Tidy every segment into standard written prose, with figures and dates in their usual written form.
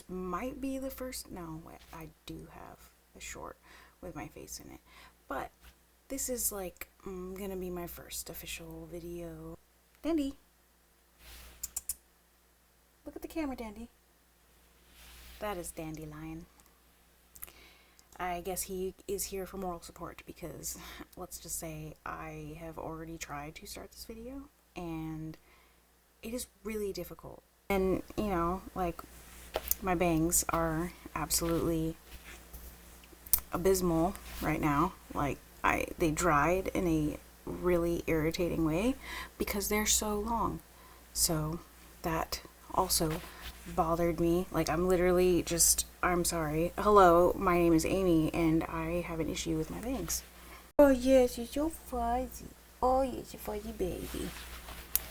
might be the first. No, I do have a short with my face in it, but this is like gonna be my first official video. Dandy, look at the camera, Dandy. That is Dandelion. I guess he is here for moral support because, let's just say, I have already tried to start this video and it is really difficult. And, you know, like, my bangs are absolutely abysmal right now. Like, they dried in a really irritating way because they're so long. So that also bothered me. Like, I'm sorry. Hello, my name is Aimee and I have an issue with my bangs. Oh yes, you're so fuzzy. Oh yes, you're fuzzy baby.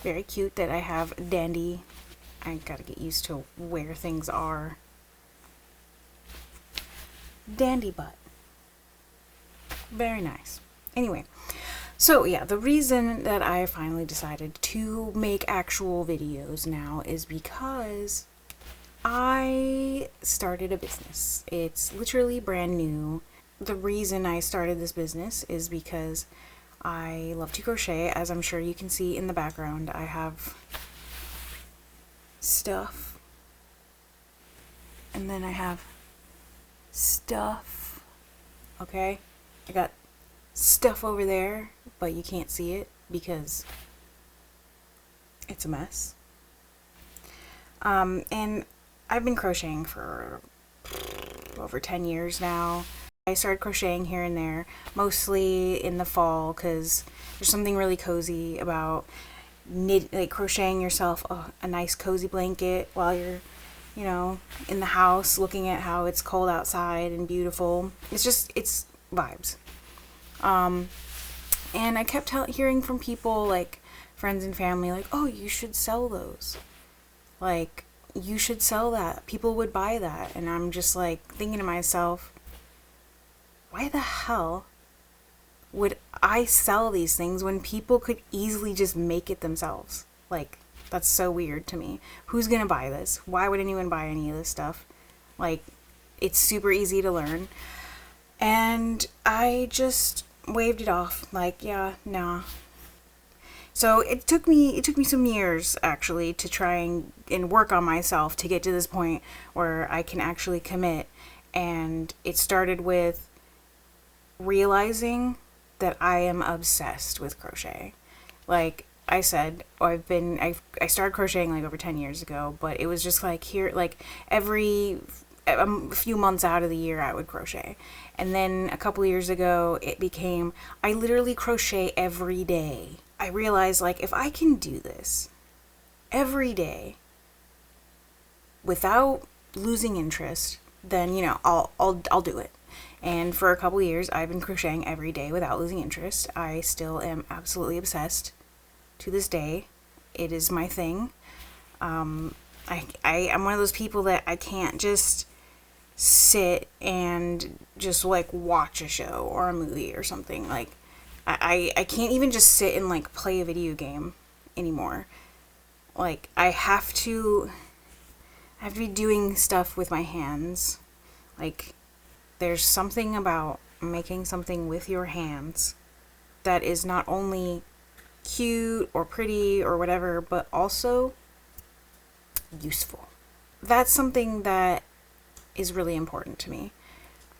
Very cute that I have Dandy. I gotta get used to where things are. Dandy butt. Very nice. Anyway, so yeah, the reason that I finally decided to make actual videos now is because I started a business. It's literally brand new. The reason I started this business is because I love to crochet. As I'm sure you can see in the background, I have stuff, and then I have stuff. Okay, I got stuff over there, but you can't see it because it's a mess. And I've been crocheting for over 10 years now. I started crocheting here and there, mostly in the fall, because there's something really cozy about crocheting yourself a nice cozy blanket while you're, you know, in the house looking at how it's cold outside and beautiful. It's vibes. And I kept hearing from people, like friends and family, like, oh, you should sell those. Like, you should sell that. People would buy that. And I'm just like thinking to myself, why the hell would I sell these things when people could easily just make it themselves? Like, that's so weird to me. Who's gonna buy this? Why would anyone buy any of this stuff? Like, it's super easy to learn. And I just waved it off. Like, yeah, nah. So it took me some years, actually, to try and work on myself to get to this point where I can actually commit. And it started with realizing that I am obsessed with crochet. Like I said, I started crocheting like over 10 years ago, but it was just like here, like every a few months out of the year I would crochet. And then a couple years ago it became, I literally crochet every day. I realized, like, if I can do this every day without losing interest, then, you know, I'll do it. And for a couple years I've been crocheting every day without losing interest. I still am absolutely obsessed to this day. It is my thing. I'm one of those people that I can't just sit and just like watch a show or a movie or something. Like, I can't even just sit and like play a video game anymore. Like, I have to be doing stuff with my hands. Like, there's something about making something with your hands that is not only cute or pretty or whatever, but also useful. That's something that is really important to me.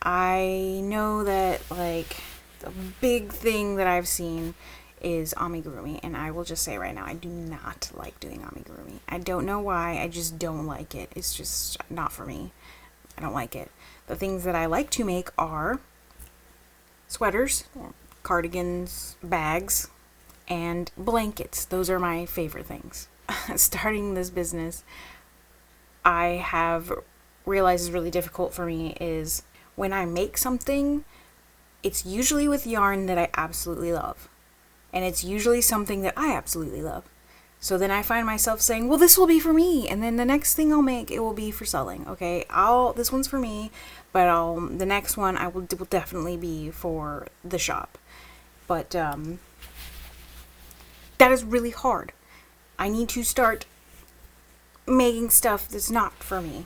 I know that, like, the big thing that I've seen is amigurumi, and I will just say right now, I do not like doing amigurumi. I don't know why, I just don't like it. It's just not for me. I don't like it. The things that I like to make are sweaters, cardigans, bags, and blankets. Those are my favorite things. Starting this business, I have realized is really difficult for me is when I make something, it's usually with yarn that I absolutely love. And it's usually something that I absolutely love. So then I find myself saying, well, this will be for me. And then the next thing I'll make, it will be for selling. Okay, this one's for me, but the next one will definitely be for the shop. But that is really hard. I need to start making stuff that's not for me.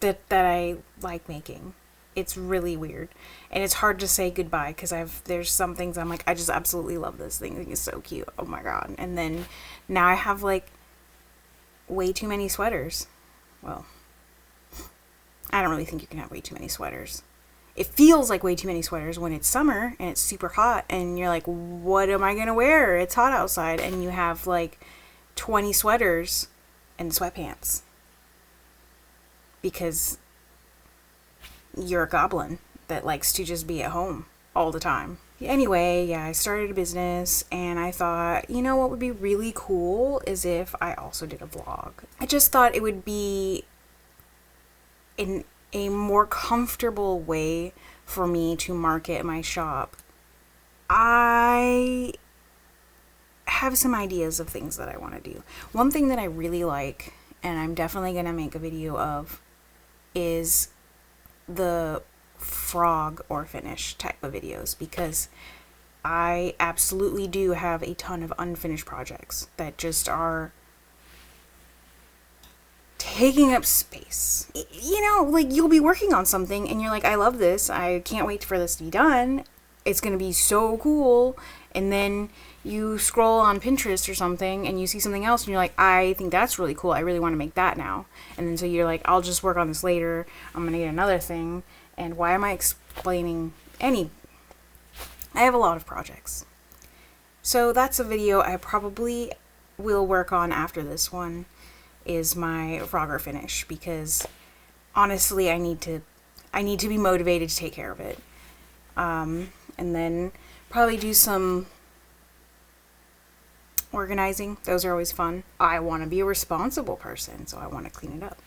that I like making. It's really weird, and it's hard to say goodbye because there's some things I'm like, I just absolutely love this thing. It's so cute. Oh my god! And then now I have like way too many sweaters. Well, I don't really think you can have way too many sweaters. It feels like way too many sweaters when it's summer and it's super hot and you're like, what am I gonna wear? It's hot outside, and you have like 20 sweaters and sweatpants because you're a goblin that likes to just be at home all the time. Anyway, yeah, I started a business and I thought, you know what would be really cool is if I also did a vlog. I just thought it would be in a more comfortable way for me to market my shop. I have some ideas of things that I want to do. One thing that I really like, and I'm definitely going to make a video of, is the frog or finish type of videos, because I absolutely do have a ton of unfinished projects that just are taking up space. You know, like you'll be working on something and you're like, I love this, I can't wait for this to be done, it's gonna be so cool, and then you scroll on Pinterest or something and you see something else and you're like, I think that's really cool, I really want to make that now. And then so you're like, I'll just work on this later, I'm gonna get another thing. And why am I explaining I have a lot of projects. So that's a video I probably will work on after this one, is my frogger finish, because honestly I need to be motivated to take care of it. And then probably do some organizing. Those are always fun. I want to be a responsible person, so I want to clean it up.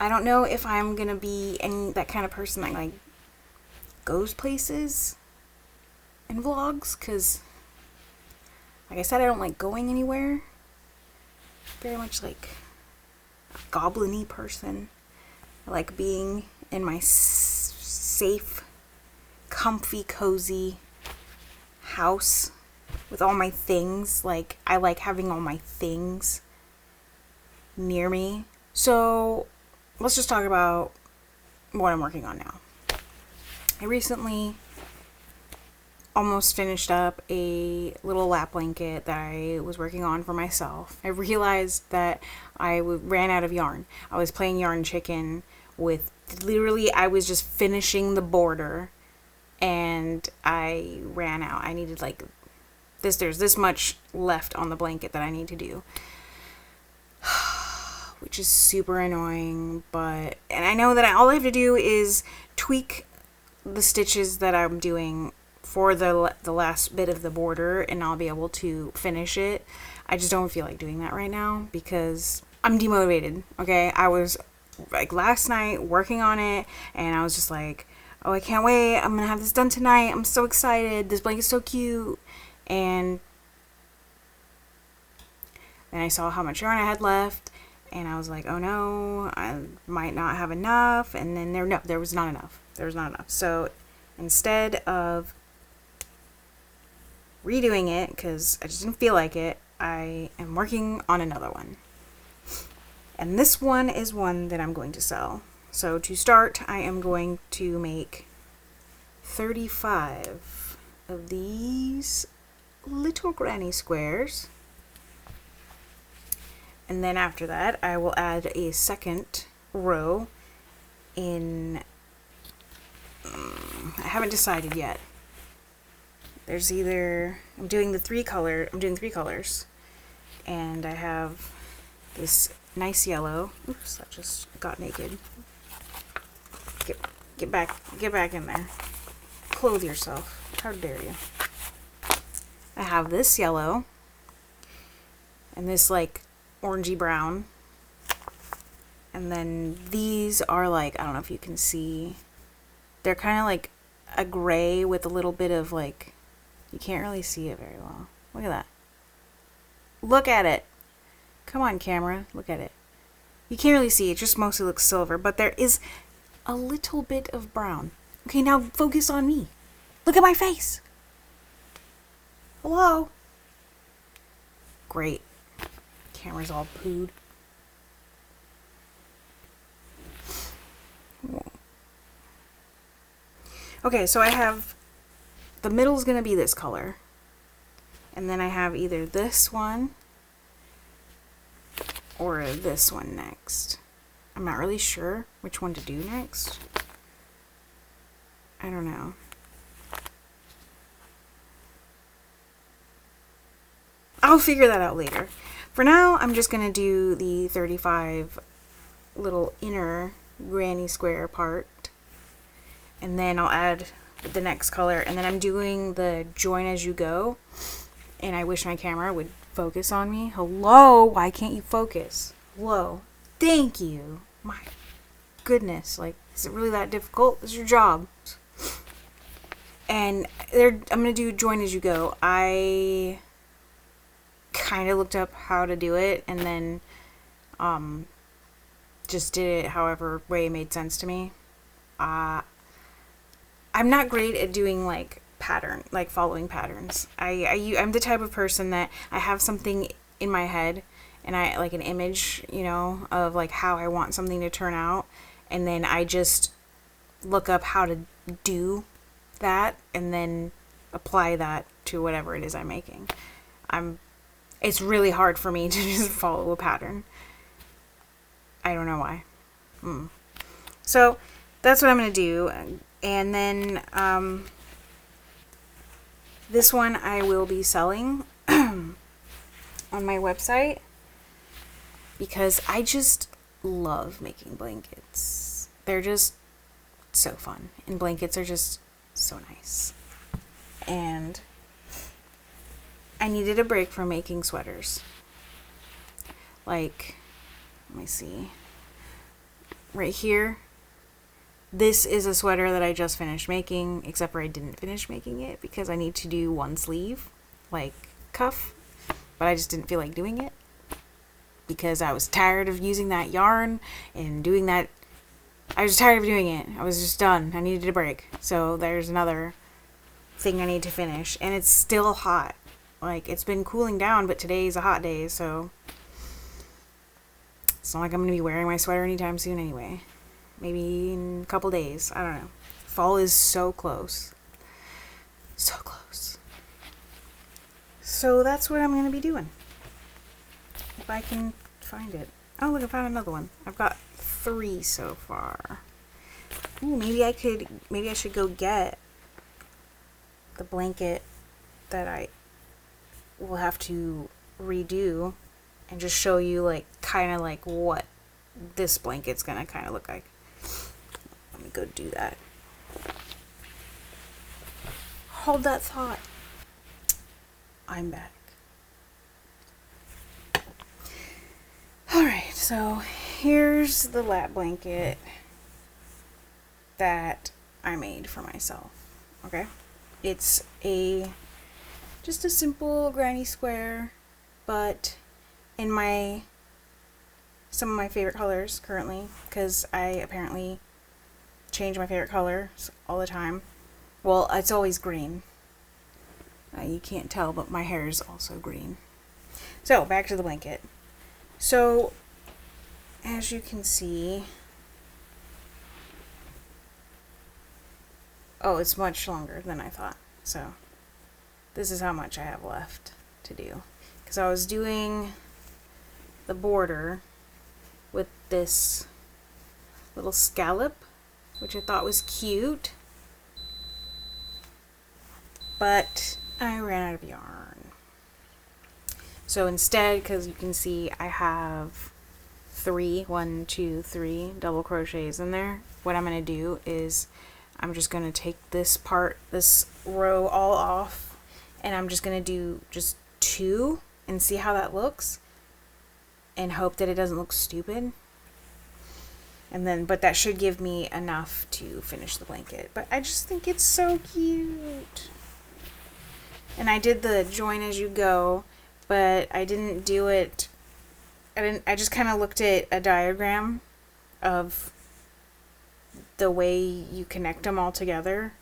I don't know if I'm gonna be that kind of person that like goes places and vlogs, because like I said, I don't like going anywhere. Very much like a goblin-y person. I like being in my safe, comfy, cozy house with all my things. Like, I like having all my things near me. So let's just talk about what I'm working on now. I recently almost finished up a little lap blanket that I was working on for myself. I realized that I ran out of yarn. I was playing yarn chicken with, literally, I was just finishing the border and I ran out. I needed like this, there's this much left on the blanket that I need to do, which is super annoying, and I know that all I have to do is tweak the stitches that I'm doing for the last bit of the border and I'll be able to finish it. I just don't feel like doing that right now because I'm demotivated, okay? I was like last night working on it and I was just like, oh, I can't wait, I'm gonna have this done tonight, I'm so excited, this blanket's so cute. And then I saw how much yarn I had left and I was like, oh no, I might not have enough. And then there was not enough. So instead of redoing it, because I just didn't feel like it, I am working on another one. And this one is one that I'm going to sell. So to start, I am going to make 35 of these little granny squares. And then after that, I will add a second row in, I haven't decided yet. There's either, I'm doing three colors, and I have this nice yellow. Oops, that just got naked. Get back in there. Clothe yourself. How dare you? I have this yellow, and this like orangey brown, and then these are like, I don't know if you can see, they're kind of like a gray with a little bit of like, you can't really see it very well. Look at that. Look at it. Come on, camera. Look at it. You can't really see it. Just mostly looks silver, but there is a little bit of brown. Okay, now focus on me. Look at my face. Hello. Great. Camera's all pooed. Okay, so I have, the middle's gonna be this color. And then I have either this one or this one next. I'm not really sure which one to do next. I don't know. I'll figure that out later. For now, I'm just going to do the 35 little inner granny square part. And then I'll add the next color. And then I'm doing the join as you go. And I wish my camera would focus on me. Hello? Why can't you focus? Hello? Thank you. My goodness. Like, is it really that difficult? It's your job. And I'm going to do join as you go. I kind of looked up how to do it and then just did it however way it made sense to me. I'm not great at doing like following patterns. I'm the type of person that I have something in my head and I like an image, you know, of like how I want something to turn out, and then I just look up how to do that and then apply that to whatever it is I'm making. It's really hard for me to just follow a pattern. I don't know why. So that's what I'm going to do. And then this one I will be selling on my website because I just love making blankets. They're just so fun. And blankets are just so nice. And I needed a break from making sweaters. Like, let me see. Right here. This is a sweater that I just finished making, except for I didn't finish making it because I need to do one sleeve, like cuff, but I just didn't feel like doing it because I was tired of using that yarn and doing that. I was tired of doing it. I was just done. I needed a break. So there's another thing I need to finish, and it's still hot. Like, it's been cooling down, but today's a hot day, so it's not like I'm going to be wearing my sweater anytime soon anyway. Maybe in a couple days. I don't know. Fall is so close. So close. So that's what I'm going to be doing. If I can find it. Oh, look, I found another one. I've got 3 so far. Ooh, maybe I should go get the blanket that I will have to redo and just show you like kind of like what this blanket's gonna kind of look like. Let me go do that. Hold that thought. I'm back. Alright, so here's the lap blanket that I made for myself. Okay? It's just a simple granny square, but in some of my favorite colors currently, because I apparently change my favorite colors all the time. Well, it's always green. You can't tell, but my hair is also green. So, back to the blanket. So, as you can see, oh, it's much longer than I thought. So, this is how much I have left to do. Because I was doing the border with this little scallop, which I thought was cute. But I ran out of yarn. So instead, because you can see I have 3 double crochets in there, what I'm going to do is I'm just going to take this row all off, and I'm just going to do just 2 and see how that looks and hope that it doesn't look stupid. And then, but that should give me enough to finish the blanket. But I just think it's so cute. And I did the join as you go, but I didn't do it. I just kind of looked at a diagram of the way you connect them all together.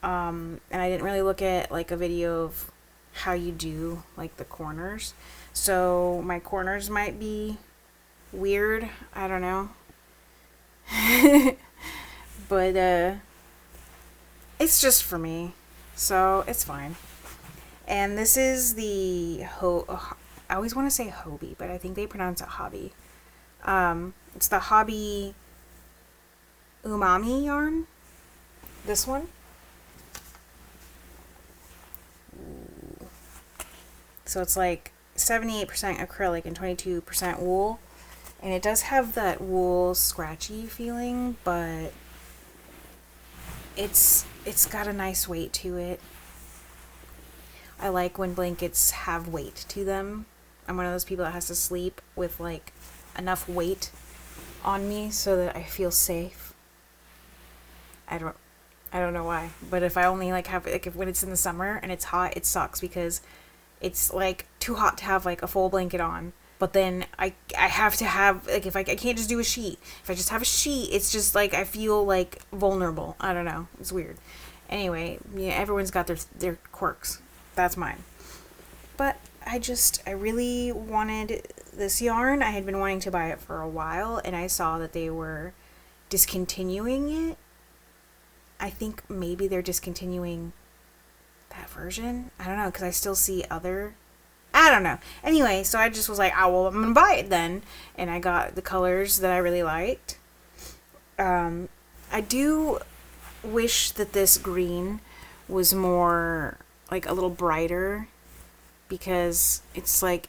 And I didn't really look at like a video of how you do like the corners. So my corners might be weird. I don't know. But it's just for me, so it's fine. And this is the I always want to say Hobie, but I think they pronounce it Hobby. It's the Hobby Umami yarn. This one. So it's like 78% acrylic and 22% wool. And it does have that wool scratchy feeling, but it's got a nice weight to it. I like when blankets have weight to them. I'm one of those people that has to sleep with like enough weight on me so that I feel safe. I don't know why, but if I only like have like if when it's in the summer and it's hot, it sucks because it's like too hot to have like a full blanket on. But then I have to have like if I can't just do a sheet. If I just have a sheet, it's just like I feel like vulnerable. I don't know. It's weird. Anyway, yeah, everyone's got their quirks. That's mine. But I really wanted this yarn. I had been wanting to buy it for a while, and I saw that they were discontinuing it. I think maybe they're discontinuing that version. I don't know, because I still see other... I don't know. Anyway, so I just was like, oh, well, I'm going to buy it then. And I got the colors that I really liked. I do wish that this green was more, like, a little brighter. Because it's like,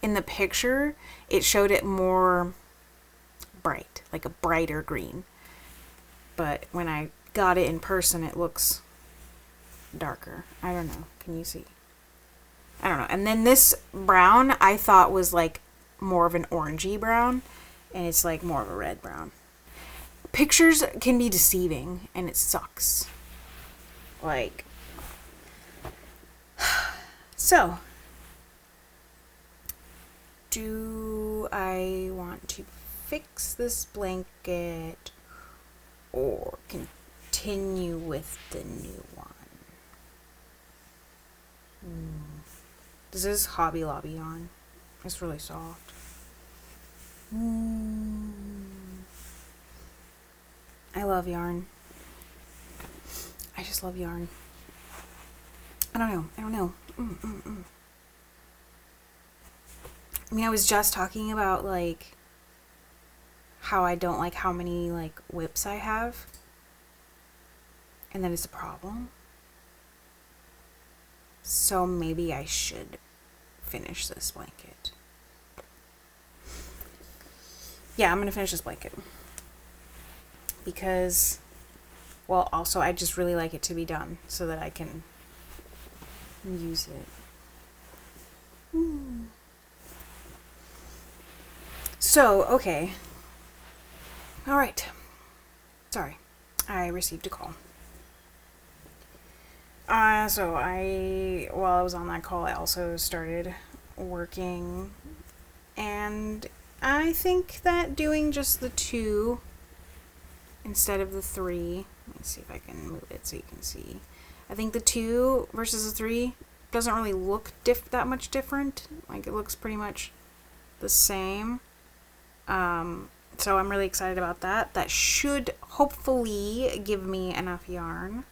in the picture, it showed it more bright. Like a brighter green. But when I got it in person, it looks darker. I don't know. Can you see? I don't know. And then this brown I thought was like more of an orangey brown, and it's like more of a red brown. Pictures can be deceiving, and it sucks. Like, so do I want to fix this blanket or continue with the new one? This is Hobby Lobby yarn. It's really soft. I love yarn. I just love yarn. I don't know. I mean, I was just talking about, like, how I don't like how many, like, whips I have. And that is a problem. So maybe I should finish this blanket. Yeah, I'm going to finish this blanket. Because, well, also I just really like it to be done so that I can use it. So, okay. Alright. Sorry. I received a call. So while I was on that call, I also started working, and I think that doing just the 2 instead of the 3, let me see if I can move it so you can see. I think the 2 versus the 3 doesn't really look that much different. Like, it looks pretty much the same. So I'm really excited about that. That should hopefully give me enough yarn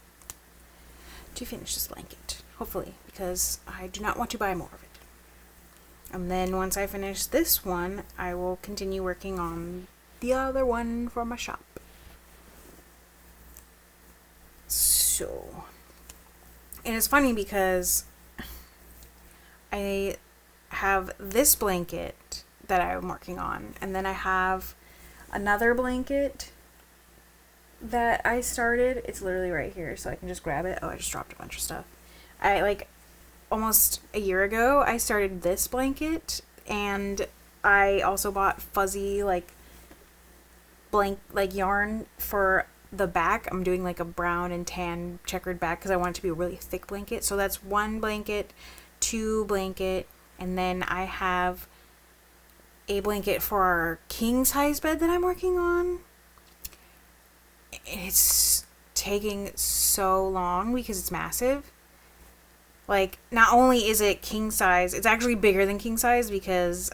to finish this blanket, hopefully, because I do not want to buy more of it. And then once I finish this one, I will continue working on the other one for my shop. So, and it's funny because I have this blanket that I'm working on, and then I have another blanket that I started. It's literally right here, so I can just grab it. Oh, I just dropped a bunch of stuff. Almost a year ago, I started this blanket, and I also bought fuzzy, yarn for the back. I'm doing, like, a brown and tan checkered back because I want it to be a really thick blanket. So that's 1 blanket, 2 blanket, and then I have a blanket for our king size bed that I'm working on. It's taking so long because it's massive. Like, not only is it king size, it's actually bigger than king size because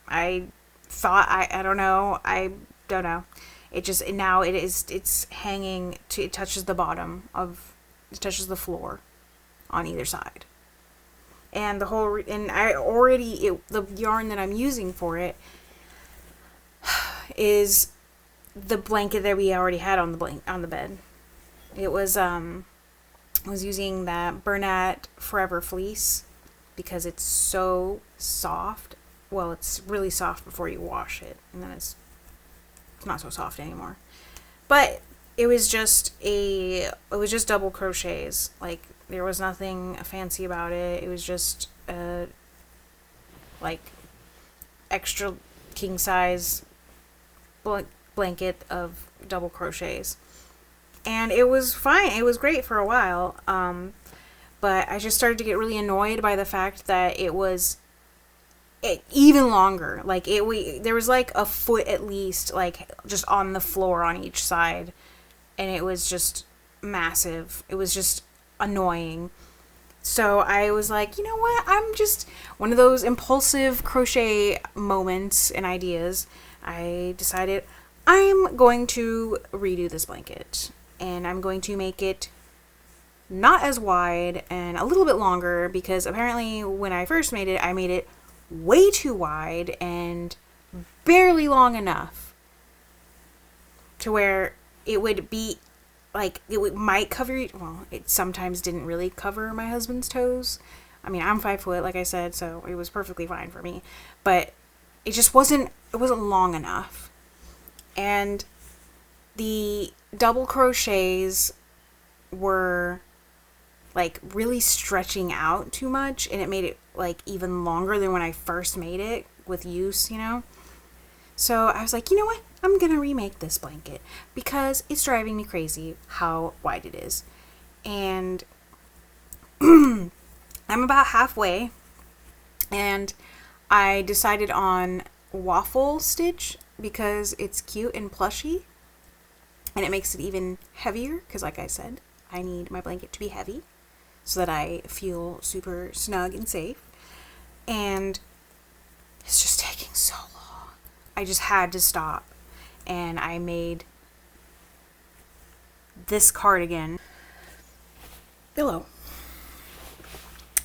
I thought, I don't know. now it's hanging to, it touches the it touches the floor on either side. And the yarn that I'm using for it is the blanket that we already had on the bed. It was I was using that Bernat Forever fleece because it's so soft. Well, it's really soft before you wash it, and then it's not so soft anymore. But it was just double crochets. Like, there was nothing fancy about it. It was just like extra king size blanket of double crochets, and it was fine. It was great for a while. But I just started to get really annoyed by the fact that it was even longer. Like, there was like a foot at least, like, just on the floor on each side, and it was just massive. It was just annoying. So I was like, you know what? I'm just one of those impulsive crochet moments and ideas. I decided I'm going to redo this blanket, and I'm going to make it not as wide and a little bit longer, because apparently when I first made it, I made it way too wide and barely long enough to where it would be like, might cover, well, it sometimes didn't really cover my husband's toes. I mean, I'm 5 foot, like I said, so it was perfectly fine for me, but it just wasn't long enough. And the double crochets were like really stretching out too much, and it made it like even longer than when I first made it with use, you know? So I was like, you know what? I'm gonna remake this blanket because it's driving me crazy how wide it is. And I'm about halfway, and I decided on waffle stitch because it's cute and plushy, and it makes it even heavier because, like I said, I need my blanket to be heavy so that I feel super snug and safe. And it's just taking so long. I just had to stop, and I made this cardigan. Hello.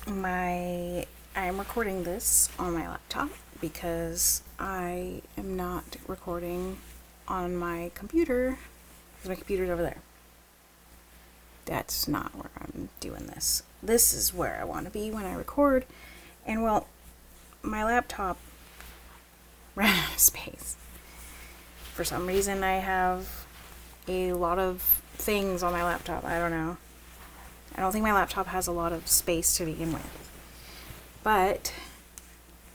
I'm recording this on my laptop because I am not recording on my computer because my computer's over there. That's not where I'm doing this. This is where I want to be when I record. And well, my laptop ran out of space. For some reason, I have a lot of things on my laptop. I don't know. I don't think my laptop has a lot of space to begin with. But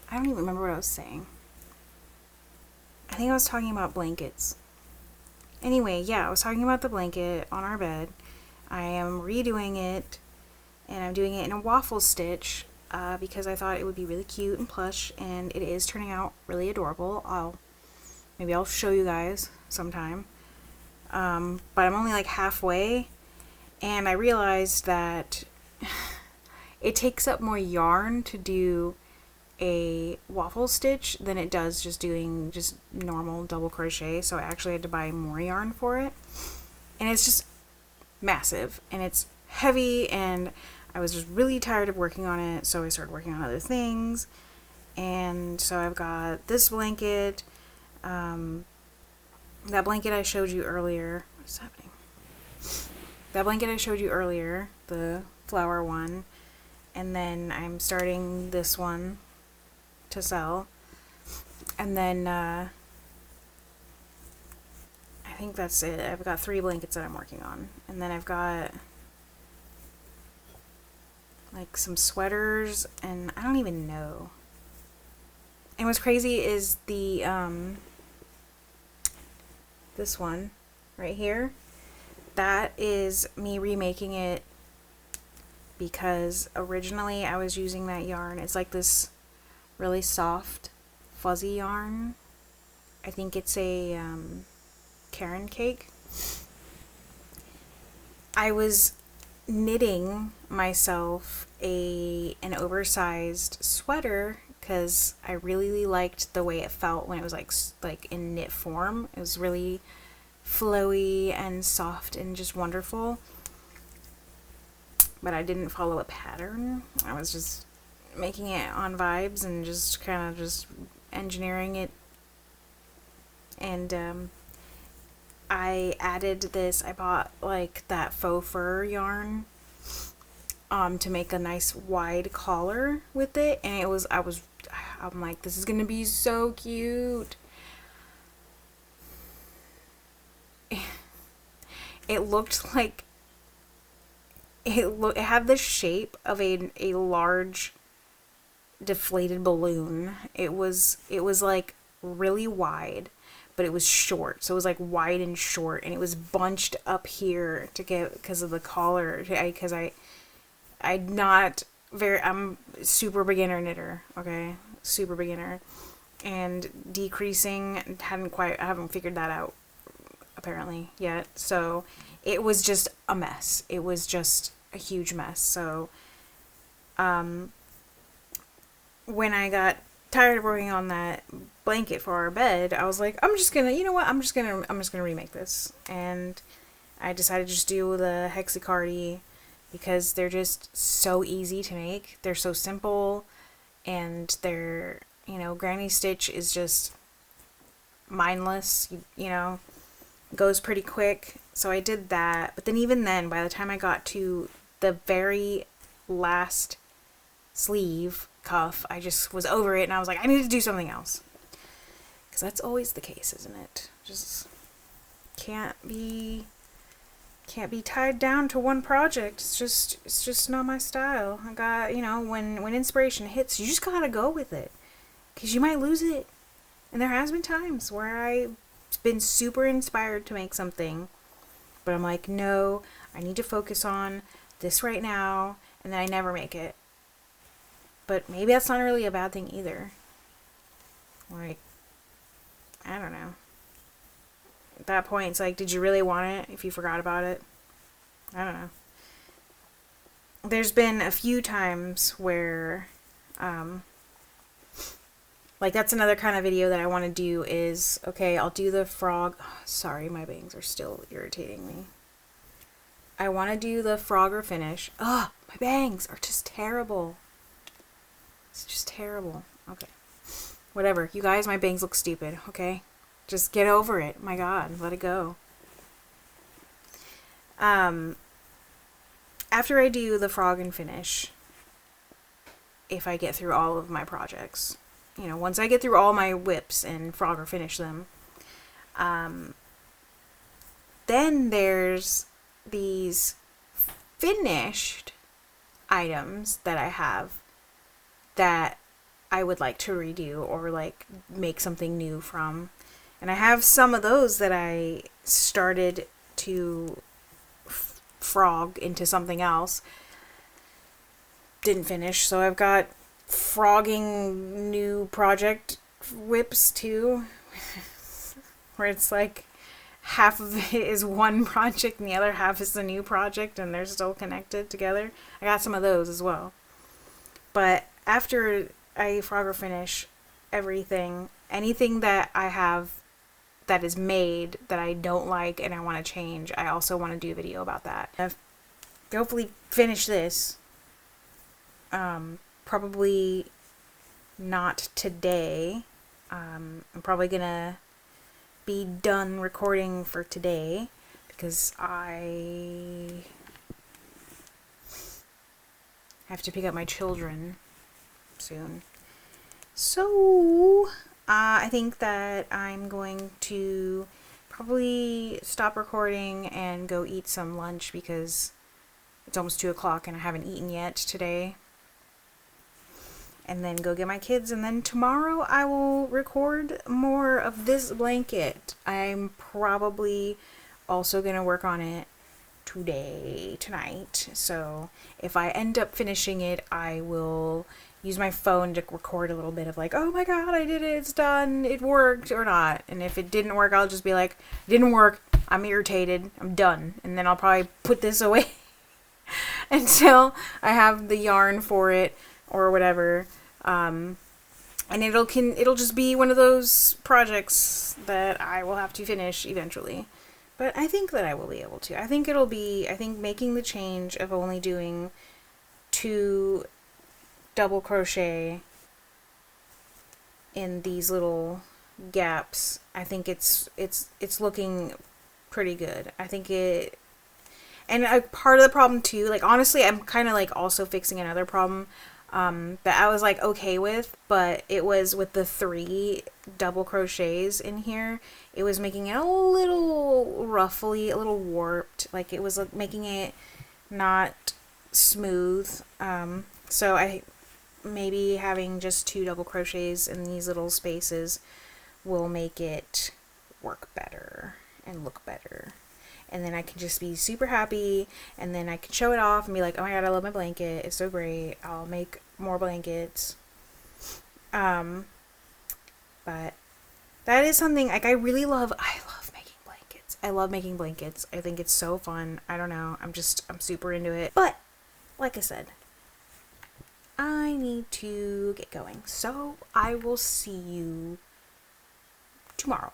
I don't even remember what I was saying. I think I was talking about blankets. Anyway, yeah, I was talking about the blanket on our bed. I am redoing it, and I'm doing it in a waffle stitch because I thought it would be really cute and plush, and it is turning out really adorable. Maybe I'll show you guys sometime. But I'm only like halfway, and I realized that it takes up more yarn to do a waffle stitch than it does just doing just normal double crochet, so I actually had to buy more yarn for it. And it's just massive, and it's heavy, and I was just really tired of working on it, so I started working on other things. And so I've got this blanket, that blanket I showed you earlier. What's happening? That blanket I showed you earlier, the flower one, and then I'm starting this one to sell, and then I think that's it. I've got 3 blankets that I'm working on, and then I've got like some sweaters, and I don't even know. And what's crazy is the this one right here, that is me remaking it because originally I was using that yarn. It's like this really soft fuzzy yarn. I think it's a Karen cake. I was knitting myself an oversized sweater because I really liked the way it felt when it was like in knit form. It was really flowy and soft and just wonderful. But I didn't follow a pattern. I was just making it on vibes and just kind of just engineering it. And I added this. I bought like that faux fur yarn to make a nice wide collar with it, and I'm like, this is gonna be so cute. It looked like it had the shape of a large deflated balloon. It was like really wide, but it was short. So it was like wide and short, and it was bunched up here to get because of the collar. Because I'm super beginner knitter, okay? Super beginner. And decreasing I haven't figured that out apparently yet. So it was just a mess. It was just a huge mess. So when I got tired of working on that blanket for our bed, I was like, I'm just gonna remake this. And I decided to just do the hexacardy because they're just so easy to make. They're so simple, and they're, granny stitch is just mindless, goes pretty quick. So I did that. But then even then, by the time I got to the very last sleeve cuff, I just was over it, and I was like, I need to do something else. Because that's always the case, isn't it? Just can't be tied down to one project. It's just not my style. I got, when inspiration hits, you just gotta go with it, because you might lose it. And there has been times where I've been super inspired to make something, but I'm like, no, I need to focus on this right now, and then I never make it. But maybe that's not really a bad thing either. Like, I don't know. At that point, it's like, did you really want it if you forgot about it? I don't know. There's been a few times where, like, that's another kind of video that I want to do is, okay, I'll do the frog. Oh, sorry, my bangs are still irritating me. I want to do the frog or finish. Oh, my bangs are just terrible. It's just terrible. Okay. Whatever. You guys, my bangs look stupid, okay? Just get over it. My God, let it go. After I do the frog and finish, if I get through all of my projects, once I get through all my whips and frog or finish them, then there's these finished items that I have that I would like to redo or like make something new from. And I have some of those that I started to frog into something else. Didn't finish, so I've got frogging new project whips too, where it's like half of it is one project and the other half is the new project, and they're still connected together. I got some of those as well. But after I frog or finish everything, anything that I have that is made that I don't like and I want to change, I also want to do a video about that. I've hopefully finish this. Probably not today. I'm probably gonna be done recording for today because I have to pick up my children soon. So I think that I'm going to probably stop recording and go eat some lunch because it's almost 2 o'clock and I haven't eaten yet today. And then go get my kids, and then tomorrow I will record more of this blanket. I'm probably also going to work on it tonight. So if I end up finishing it, I will use my phone to record a little bit of like, oh my God, I did it, it's done, it worked or not. And if it didn't work, I'll just be like, it didn't work, I'm irritated, I'm done. And then I'll probably put this away until I have the yarn for it or whatever. And it'll just be one of those projects that I will have to finish eventually. But I think that I will be able to. I think making the change of only doing 2 double crochet in these little gaps, I think it's looking pretty good. I think it, and part of the problem too, like honestly, I'm kind of like also fixing another problem that I was like okay with, but it was with the 3 double crochets in here. It was making it a little ruffly, a little warped, like it was like making it not smooth. So I maybe having just 2 double crochets in these little spaces will make it work better and look better. And then I can just be super happy, and then I can show it off and be like, oh my god, I love my blanket, it's so great, I'll make more blankets. But that is something, like, I love making blankets. I love making blankets. I think it's so fun. I don't know, I'm super into it. But, like I said, I need to get going. So, I will see you tomorrow.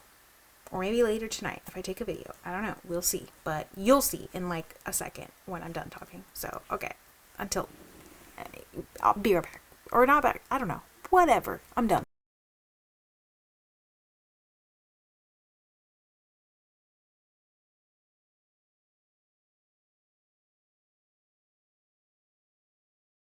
Or maybe later tonight if I take a video. I don't know. We'll see. But you'll see in like a second when I'm done talking. So, okay. Until, I'll be right back. Or not back. I don't know. Whatever. I'm done.